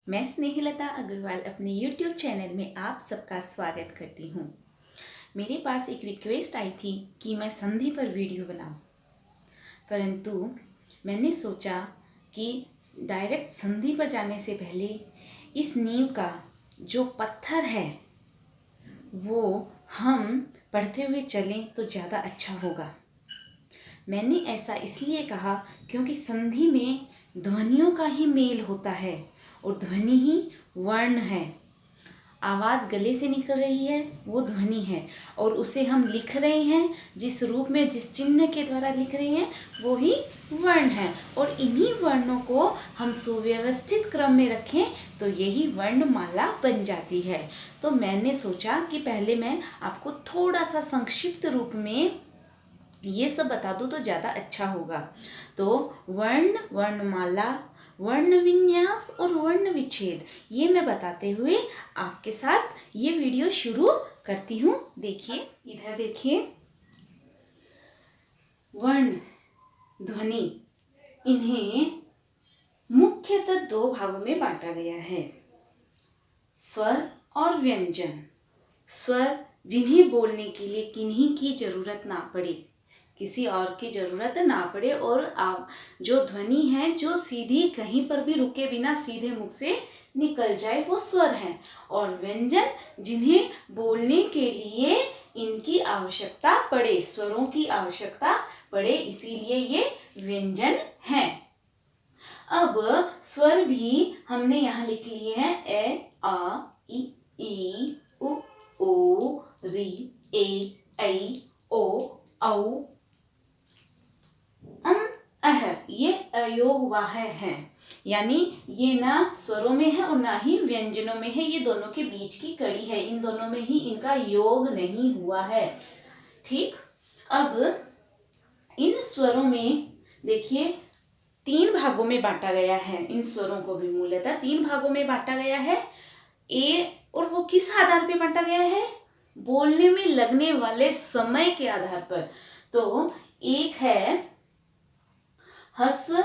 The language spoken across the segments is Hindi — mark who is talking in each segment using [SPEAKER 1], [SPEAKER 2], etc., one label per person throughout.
[SPEAKER 1] मैं स्नेहलता अग्रवाल अपने YouTube चैनल में आप सबका स्वागत करती हूँ। मेरे पास एक रिक्वेस्ट आई थी कि मैं संधि पर वीडियो बनाऊं, परंतु मैंने सोचा कि डायरेक्ट संधि पर जाने से पहले इस नींव का जो पत्थर है वो हम पढ़ते हुए चलें तो ज़्यादा अच्छा होगा। मैंने ऐसा इसलिए कहा क्योंकि संधि में ध्वनियों का ही मेल होता है और ध्वनि ही वर्ण है। आवाज़ गले से निकल रही है वो ध्वनि है और उसे हम लिख रहे हैं, जिस रूप में जिस चिन्ह के द्वारा लिख रहे हैं वो ही वर्ण है। और इन्हीं वर्णों को हम सुव्यवस्थित क्रम में रखें तो यही वर्णमाला बन जाती है। तो मैंने सोचा कि पहले मैं आपको थोड़ा सा संक्षिप्त रूप में ये सब बता दूँ तो ज़्यादा अच्छा होगा। तो वर्ण, वर्णमाला, वर्ण विन्यास और वर्ण विच्छेद ये मैं बताते हुए आपके साथ ये वीडियो शुरू करती हूँ। देखिए, इधर देखिए, वर्ण, ध्वनि, इन्हें मुख्यतः दो भागों में बांटा गया है, स्वर और व्यंजन। स्वर जिन्हें बोलने के लिए किन्हीं की जरूरत ना पड़े, किसी और की जरूरत ना पड़े, और आप जो ध्वनि है जो सीधी कहीं पर भी रुके बिना सीधे मुख से निकल जाए वो स्वर है। और व्यंजन जिन्हें बोलने के लिए इनकी आवश्यकता पड़े, स्वरों की आवश्यकता पड़े, इसीलिए ये व्यंजन हैं। अब स्वर भी हमने यहाँ लिख लिए हैं, ए, आ, ई, उ, ओ, री, ए, ऐ, ओ, औ, अह। ये अयोग वाह है, यानी ये ना स्वरों में है और ना ही व्यंजनों में है, ये दोनों के बीच की कड़ी है, इन दोनों में ही इनका योग नहीं हुआ है। ठीक, अब इन स्वरों में देखिए तीन भागों में बांटा गया है। इन स्वरों को भी मूलतः तीन भागों में बांटा गया है। और वो किस आधार पे बांटा गया है? बोलने में लगने वाले समय के आधार पर। तो एक है ह्रस्व,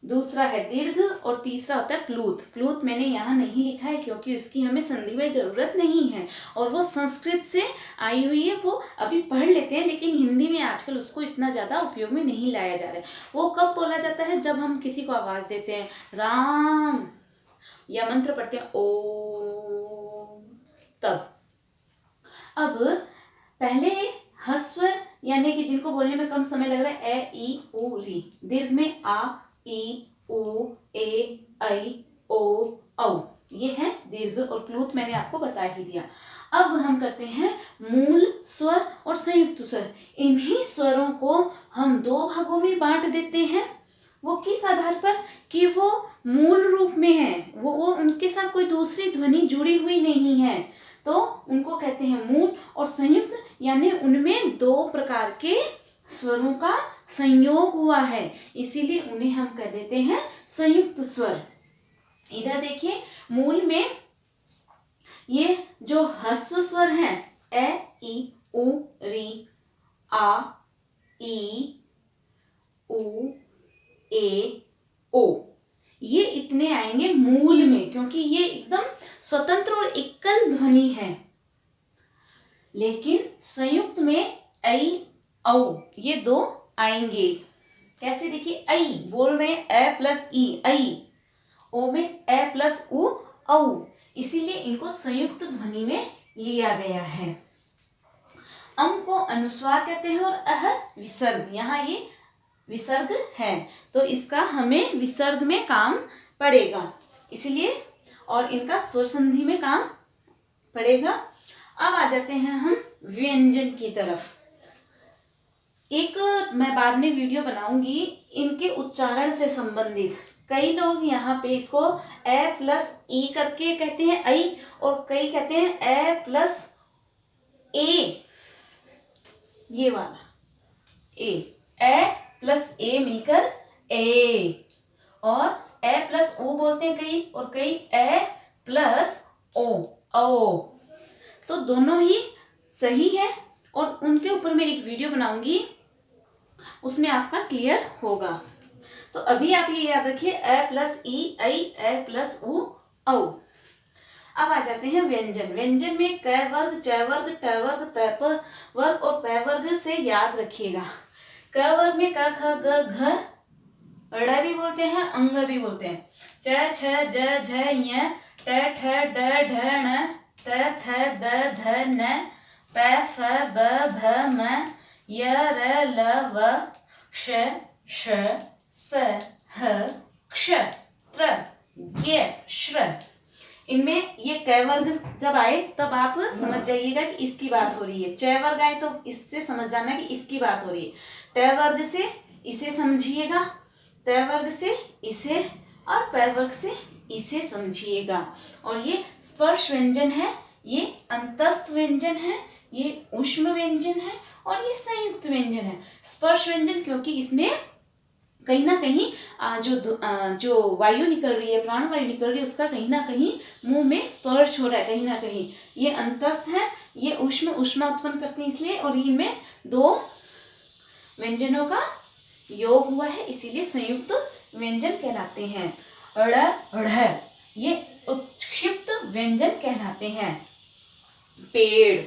[SPEAKER 1] दूसरा है दीर्घ और तीसरा होता है प्लूत। प्लूत मैंने यहाँ नहीं लिखा है क्योंकि उसकी हमें संधि में जरूरत नहीं है और वो संस्कृत से आई हुई है, वो अभी पढ़ लेते हैं, लेकिन हिंदी में आजकल उसको इतना ज़्यादा उपयोग में नहीं लाया जा रहा है। वो कब बोला जाता है? जब हम किसी को आवाज़ देते हैं, राम, या मंत्र पढ़ते हैं ओम, तब। अब पहले ह्रस्व यानी कि जिनको बोलने में कम समय लग रहा है, ए, ई, ओ, री। दीर्घ में आ, ई, ओ, ए, ऐ, ओ, औ, ये है दीर्घ। और प्लूत मैंने आपको बता ही दिया। अब हम करते हैं मूल स्वर और संयुक्त स्वर। इन्हीं स्वरों को हम दो भागों में बांट देते हैं। वो किस आधार पर? कि वो मूल रूप में है, वो उनके साथ कोई दूसरी ध्वनि जुड़ी हुई नहीं है, तो उनको कहते हैं मूल। और संयुक्त यानी उनमें दो प्रकार के स्वरों का संयोग हुआ है, इसीलिए उन्हें हम कह देते हैं संयुक्त स्वर। इधर देखिए, मूल में ये जो ह्रस्व स्वर हैं, ए, ई, उ, री, आ, ई, उ, ए, ओ, ये इतने आएंगे मूल में, क्योंकि ये एकदम स्वतंत्र और एकल ध्वनि है। लेकिन संयुक्त में ऐ, औ, ये दो आएंगे। कैसे? देखिए, ऐ बोल रहे हैं, ए प्लस ई, ऐ। ओ में ए प्लस उ, औ, इसीलिए इनको संयुक्त ध्वनि में लिया गया है। अम को अनुस्वार कहते हैं और अह विसर्ग। यहाँ ये विसर्ग है, तो इसका हमें विसर्ग में काम पड़ेगा, इसलिए, और इनका स्वर संधि में काम पड़ेगा। अब आ जाते हैं हम व्यंजन की तरफ। एक मैं बाद में वीडियो बनाऊंगी इनके उच्चारण से संबंधित। कई लोग यहाँ पे इसको ए प्लस ई करके कहते हैं ऐ, और कई कहते हैं ए प्लस ए, ये वाला ए प्लस ए मिलकर ए, और ए प्लस ओ बोलते हैं कई, और कई ए प्लस ओ, ओ। तो दोनों ही सही है, और उनके ऊपर मैं एक वीडियो बनाऊंगी, उसमें आपका क्लियर होगा। तो अभी आप ये याद रखिए, ए प्लस ई, ऐ, ए प्लस उ, औ। अब आ जाते हैं व्यंजन। व्यंजन में क वर्ग, च वर्ग, ट वर्ग, त प वर्ग और प वर्ग से याद रखिएगा। क वर्ग में क ख ग घ, ड़ भी बोलते हैं, अंग भी बोलते हैं। च छ ज झ ञ, ट ठ ड ढ ण, त थ द ध न, प फ ब भ म, य र ल व, श श स ह क्ष, त्र ज्ञ श्र। इनमें ये क वर्ग जब आए तब आप समझ जाइएगा कि इसकी बात हो रही है। च वर्ग आए तो इससे समझ जाना कि इसकी बात हो रही है। ट वर्ग से इसे समझिएगा, त वर्ग से इसे और प वर्ग से इसे समझिएगा। और ये स्पर्श व्यंजन है, ये अंतस्थ व्यंजन है, ये ऊष्म व्यंजन है और ये संयुक्त व्यंजन है। स्पर्श व्यंजन क्योंकि इसमें कहीं ना कहीं जो वायु निकल रही है, प्राण वायु निकल रही है, उसका कहीं ना कहीं मुंह में स्पर्श हो रहा है कहीं ना कहीं। ये अंतस्थ है, ये ऊष्मा उत्पन्न करते हैं इसलिए, और इनमें दो व्यंजनों का योग हुआ है, इसीलिए संयुक्त व्यंजन कहलाते हैं। ड़ ढ़ ये उत्क्षिप्त व्यंजन कहलाते हैं। पेड़,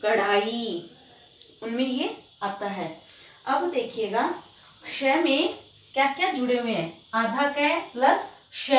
[SPEAKER 1] कढ़ाई, उनमें ये आता है। अब देखिएगा श में क्या क्या जुड़े हुए हैं। आधा क प्लस श,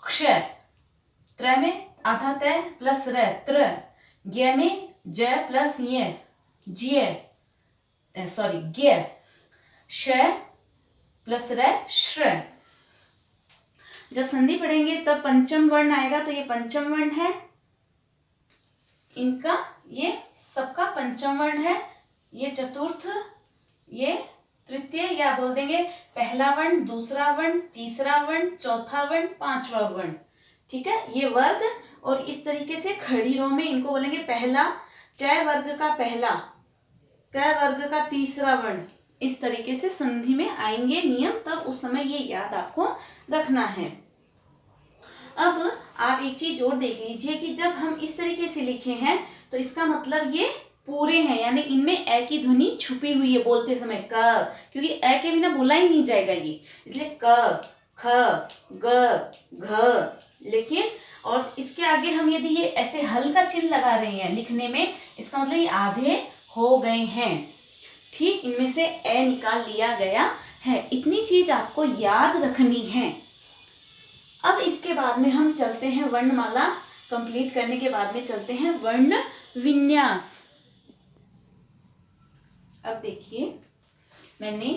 [SPEAKER 1] क्ष। त्र में आधा त प्लस र, त्र। ज्ञ में ज प्लस य, ज्य, सॉरी ज्ञ। श प्लस र, श्र। जब संधि पढ़ेंगे तब पंचम वर्ण आएगा, तो ये पंचम वर्ण है इनका, ये सबका पंचम वर्ण है। ये चतुर्थ, ये तृतीय, या बोल देंगे पहला वर्ण, दूसरा वर्ण, तीसरा वर्ण, चौथा वर्ण, पांचवा वर्ण। ठीक है, ये वर्ग। और इस तरीके से खड़ी रो में इनको बोलेंगे पहला, च वर्ग का पहला, क वर्ग का तीसरा वर्ण। इस तरीके से संधि में आएंगे नियम, तब उस समय ये याद आपको रखना है। अब आप एक चीज और देख लीजिए कि जब हम इस तरीके से लिखे हैं तो इसका मतलब ये पूरे हैं, यानी इनमें ए की ध्वनि छुपी हुई है बोलते समय, क, क्योंकि ए के बिना बोला ही नहीं जाएगा ये, इसलिए क, ख, ग, घ। लेकिन और इसके आगे हम यदि ये ऐसे हल का चिन्ह लगा रहे हैं लिखने में, इसका मतलब ये आधे हो गए हैं। ठीक, इनमें से ए निकाल लिया गया है। इतनी चीज आपको याद रखनी है। अब इसके बाद में हम चलते हैं वर्णमाला कंप्लीट करने के बाद में चलते हैं वर्ण विन्यास। अब देखिए, मैंने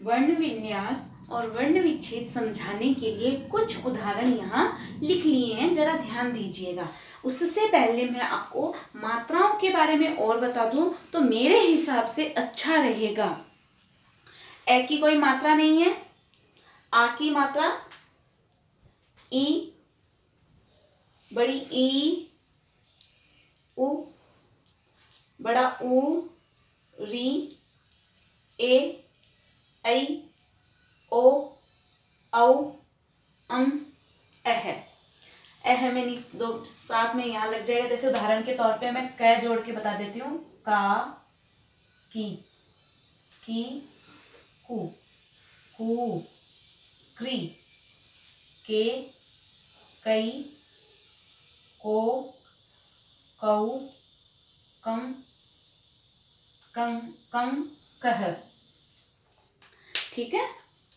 [SPEAKER 1] वर्ण विन्यास और वर्ण विच्छेद समझाने के लिए कुछ उदाहरण यहाँ लिख लिए हैं, जरा ध्यान दीजिएगा। उससे पहले मैं आपको मात्राओं के बारे में और बता दूं तो मेरे हिसाब से अच्छा रहेगा। ए की कोई मात्रा नहीं है, आ की मात्रा ई, बड़ी ई, उ, बड़ा उ, री, ए, ऐ, ओ, औ, अह। अह में दो साथ में यहाँ लग जाएगा। जैसे उदाहरण के तौर पे मैं क जोड़ के बता देती हूँ। का, की, कु, कु, क्री, के, कई, को, कौ, कम, कम, कह। ठीक है,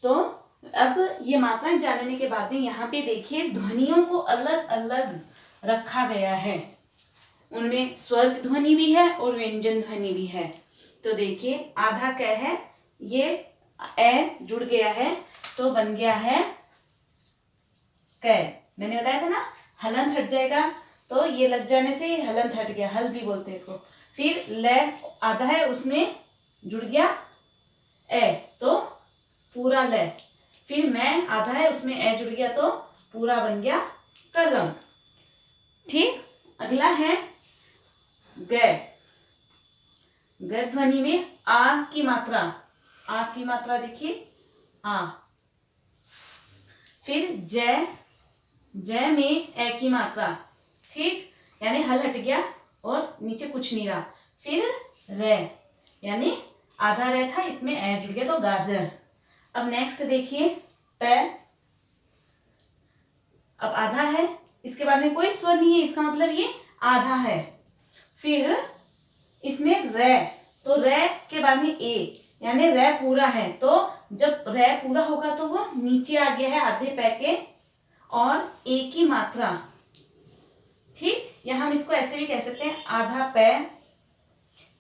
[SPEAKER 1] तो अब ये मात्राएं जानने के बाद में यहाँ पे देखिए ध्वनियों को अलग अलग रखा गया है। उनमें स्वर ध्वनि भी है और व्यंजन ध्वनि भी है। तो देखिए, आधा क है, ये ए जुड़ गया है तो बन गया है क। मैंने बताया था ना, हलंत हट जाएगा तो ये लग जाने से हलंत हट गया, हल भी बोलते हैं इसको। फिर ल आधा है, उसमें जुड़ गया ए तो पूरा ल। फिर मैं आधा है, उसमें ए जुड़ गया तो पूरा बन गया कलम। ठीक, अगला है ग। ग ध्वनि में आ की मात्रा, आ की मात्रा देखिए, आ। फिर ज, ज में ए की मात्रा। ठीक, यानी हल हट गया और नीचे कुछ नहीं रहा। फिर रे, यानी आधा रे था, इसमें ए जुड़ गया तो गाजर। अब नेक्स्ट देखिए प, अब आधा है, इसके बाद में कोई स्वर नहीं है, इसका मतलब ये आधा है। फिर इसमें रे, तो रे के बाद में ए, यानी रे पूरा है, तो जब रे पूरा होगा तो वो नीचे आ गया है आधे पै के, और ए की मात्रा, ठीक, या हम इसको ऐसे भी कह सकते हैं आधा पै,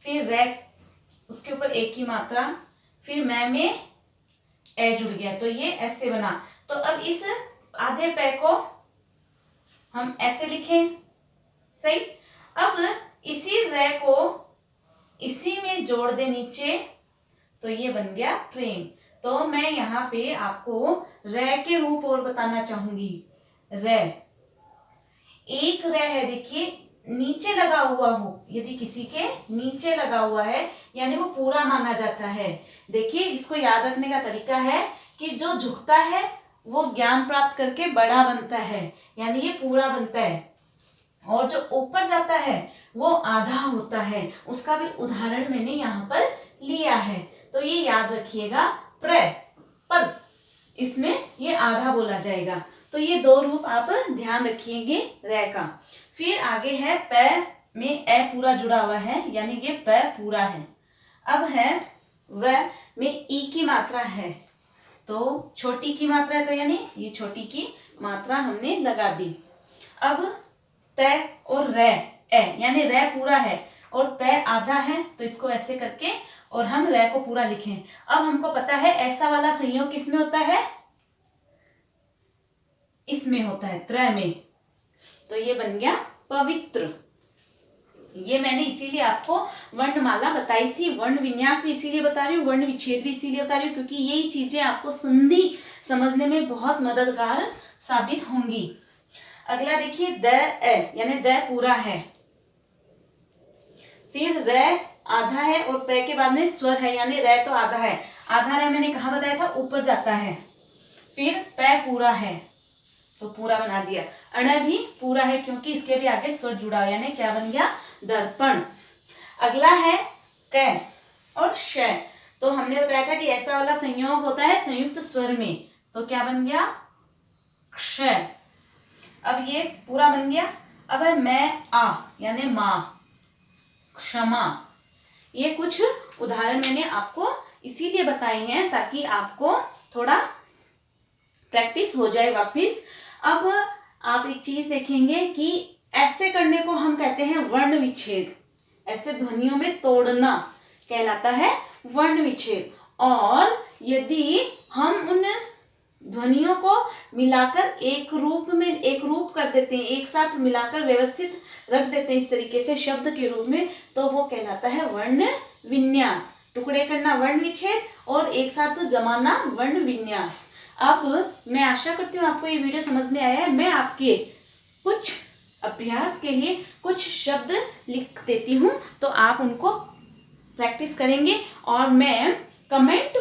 [SPEAKER 1] फिर रे, उसके ऊपर ए की मात्रा, फिर मैं में ए जुड़ गया, तो ये ऐसे बना। तो अब इस आधे पै को हम ऐसे लिखें, सही। अब इसी रे को इसी में जोड़ दे नीचे, तो ये बन गया प्रेम। तो मैं यहाँ पे आपको रे के रूप और बताना चाहूंगी। रे, एक रे है, देखिए नीचे लगा हुआ हो, यदि किसी के नीचे लगा हुआ है यानी वो पूरा माना जाता है। देखिए इसको याद रखने का तरीका है कि जो झुकता है वो ज्ञान प्राप्त करके बड़ा बनता है, यानी ये पूरा बनता है, और जो ऊपर जाता है वो आधा होता है। उसका भी उदाहरण मैंने यहाँ पर लिया है, तो ये याद रखिएगा। प्र, पद, इसमें ये आधा बोला जाएगा। तो ये दो रूप आप ध्यान रखिएंगे रे का। फिर आगे है पै में ए पूरा जुड़ा हुआ है, यानी ये पै पूरा है। अब है व में ई की मात्रा है, तो छोटी की मात्रा है, तो यानी ये छोटी की मात्रा हमने लगा दी। अब तय और रे, ए यानी रे पूरा है और तय आधा है, तो इसको ऐसे करके और हम रे को पूरा लिखें। अब हमको पता है ऐसा वाला संयोग किसमें होता है, इसमें होता है, त्रय में। तो ये बन गया पवित्र। ये मैंने इसीलिए आपको वर्णमाला बताई थी, वर्ण विन्यास भी इसीलिए बता रही हूँ, वर्ण विच्छेद भी इसीलिए बता रही हूँ, क्योंकि यही चीजें आपको संधि समझने में बहुत मददगार साबित होंगी। अगला देखिए द ए, यानी द पूरा है, फिर रे आधा है और पे के बाद में स्वर है, यानी रे तो आधा है। आधा रे मैंने कहा बताया था, ऊपर जाता है। फिर पे पूरा है, तो पूरा बना दिया। अण भी पूरा है क्योंकि इसके भी आगे स्वर जुड़ा हुआ, यानी क्या बन गया, दर्पण। अगला है क और श, तो हमने बताया था कि ऐसा वाला संयोग होता है संयुक्त स्वर में, तो क्या बन गया, क्ष। अब ये पूरा बन गया। अब है मैं आ, यानी माँ, क्षमा। ये कुछ उदाहरण मैंने आपको इसीलिए बताए हैं ताकि आपको थोड़ा प्रैक्टिस हो जाए वापिस। अब आप एक चीज देखेंगे कि ऐसे करने को हम कहते हैं वर्ण विच्छेद, ऐसे ध्वनियों में तोड़ना कहलाता है वर्ण विच्छेद। और यदि हम उन ध्वनियों को मिलाकर एक रूप कर देते हैं, एक साथ मिलाकर व्यवस्थित रख देते हैं इस तरीके से शब्द के रूप में, तो वो कहलाता है वर्ण विन्यास। टुकड़े करना वर्ण विच्छेद और एक साथ जमाना वर्ण विन्यास। अब मैं आशा करती हूँ आपको ये वीडियो समझ में आया है। मैं आपके कुछ अभ्यास के लिए कुछ शब्द लिख देती हूँ, तो आप उनको प्रैक्टिस करेंगे और मैं कमेंट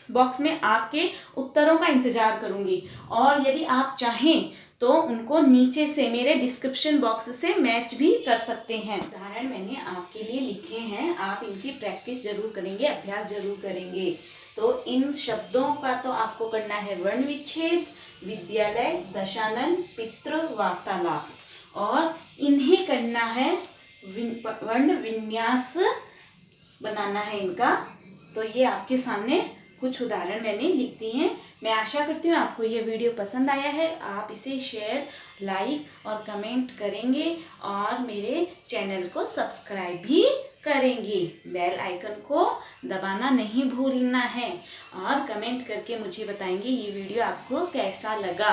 [SPEAKER 1] बॉक्स में आपके उत्तरों का इंतजार करूंगी। और यदि आप चाहें तो उनको नीचे से मेरे डिस्क्रिप्शन बॉक्स से मैच भी कर सकते हैं। उदाहरण मैंने आपके लिए लिखे हैं, आप इनकी प्रैक्टिस जरूर करेंगे, अभ्यास जरूर करेंगे। तो इन शब्दों का तो आपको करना है वर्ण विच्छेद, विद्यालय, दशानन, पितृ, वार्तालाप, और इन्हें करना है वर्ण विन्यास बनाना है इनका। तो ये आपके सामने कुछ उदाहरण मैंने लिख दिए हैं। मैं आशा करती हूँ आपको ये वीडियो पसंद आया है। आप इसे शेयर, लाइक और कमेंट करेंगे और मेरे चैनल को सब्सक्राइब भी करेंगे। बेल आइकन को दबाना नहीं भूलना है और कमेंट करके मुझे बताएंगे ये वीडियो आपको कैसा लगा।